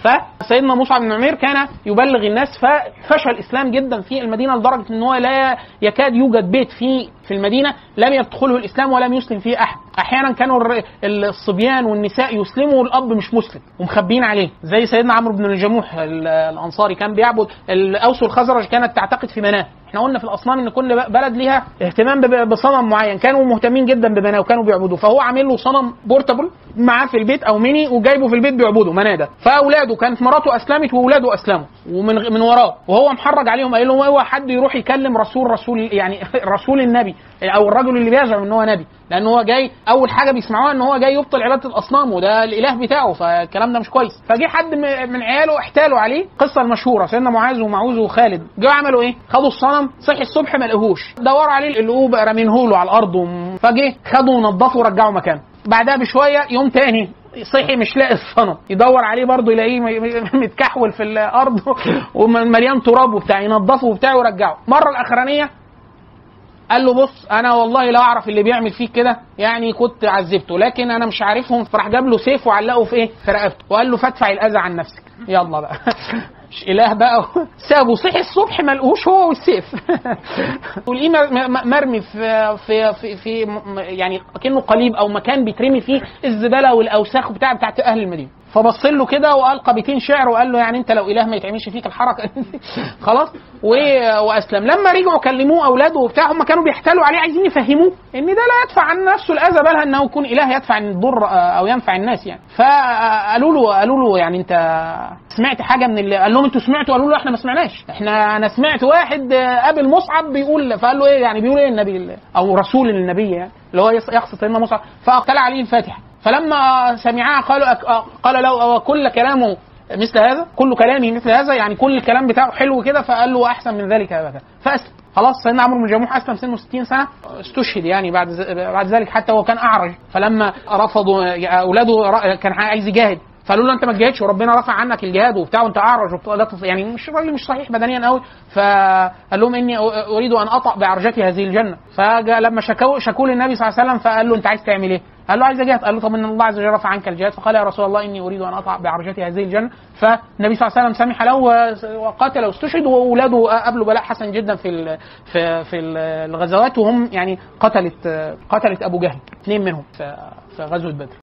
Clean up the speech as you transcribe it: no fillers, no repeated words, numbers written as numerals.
فسيدنا مصعب بن عمير كان يبلغ الناس، ففشل الاسلام جدا في المدينه لدرجه ان هو لا يكاد يوجد بيت في المدينه لم يدخله الاسلام ولم يسلم فيه احد. احيانا كانوا الصبيان والنساء يسلموا والاب مش مسلم ومخبين عليه، زي سيدنا عمرو بن الجموح الانصاري كان بيعبد الاوس والخزرج، كانت تعتقد في مناه. احنا قلنا في الاصنام ان كل بلد ليها اهتمام بصنم معين، كانوا مهتمين جدا بمناه وكانوا بيعبدوه، فهو عامل له صنم بورتابل معاه في البيت او ميني وجايبه في البيت بيعبده مناه ده. فاولاده كانت مراته اسلمت واولاده اسلموا ومن وراه، وهو محرج عليهم قال لهم هو حد يروح يكلم رسول يعني رسول النبي او الرجل اللي بيزعم ان هو نبي، لان هو جاي اول حاجه بيسمعوها ان هو جاي يبطل عباده الاصنام وده الاله بتاعه، فالكلام ده مش كويس. فجه حد من عياله احتالوا عليه، قصه المشهوره سيدنا معاذ ومعوذ وخالد، جاوا عملوا ايه؟ خدوا الصنم، صحي الصبح ما لقوهوش، دوروا عليه لقوه بقى رامينه له على الارض، فجه خدوا ونضفوا ورجعوا مكانه. بعدها بشويه يوم تاني صحي مش لاقي الصنم، يدور عليه برضه يلاقيه متكحول في الارض ومليان تراب وبتاع، ينضفه وبتاع ويرجعه. المره الاخرانيه قال له بص انا والله لا اعرف اللي بيعمل فيك كده، يعني كنت عذبته لكن انا مش عارفهم. فراح جاب له سيف وعلقه في ايه؟ في رقبته، وقال له فادفع الاذى عن نفسك، يلا بقى. مش اله بقى. سابه صحي الصبح ما لقوش هو والسيف. ولقيه مرمي في يعني كأنه قليب او مكان بيترمي فيه الزباله والاوساخ بتاعت اهل المدينه. فبص له كده والقى بيتين شعر وقال له يعني انت لو اله ما يتعملش فيك الحركه. خلاص واسلم. لما رجعوا كلموه اولاده وبتاع، هم كانوا بيحتالوا عليه عايزين يفهموه ان ده لا يدفع عن نفسه الاذى، بل انه يكون اله يدفع عن الضر او ينفع الناس يعني. فقالوا له يعني انت سمعت حاجه من اللي قال لهم؟ انتوا سمعتوا؟ قالوا له احنا ما سمعناش، انا سمعت واحد قابل مصعب بيقول. فقال له ايه يعني بيقول ايه النبي او رسول النبي يعني اللي هو يقصد سيدنا مصعب؟ فاقتلع عليه الفاتحه. فلما سمعها قال له كل كلامه مثل هذا، كل كلامه مثل هذا، يعني كل الكلام بتاعه حلو كده. فقال له احسن من ذلك ابدا، فاسلم. خلاص سيدنا عمرو بن الجموح اسلم سنه 60 سنه، استشهد يعني بعد ذلك. حتى هو كان اعرج، فلما رفضوا اولاده كان عايز يجاهد، فقالوا له انت ما تجاهدش وربنا رفع عنك الجهاد وبتاع وانت اعرج يعني مش راجل مش صحيح بدنيا قوي. فقال لهم اني اريد ان اطأ بعرجتي هذه الجنه. فلما شكوا للنبي صلى الله عليه وسلم فقال له انت عايز تعمل ايه؟ قال له عايز اجاهد. قال له طب ان الله عز وجل رفع عنك الجهاد. فقال يا رسول الله اني اريد ان اطأ بعرجتي هذه الجنه. فالنبي صلى الله عليه وسلم سمح له وقاتل واستشهد، واولاده قابلوا بلاء حسن جدا في الغزوات، وهم يعني قتلت ابو جهل، اثنين منهم في غزوه بدر.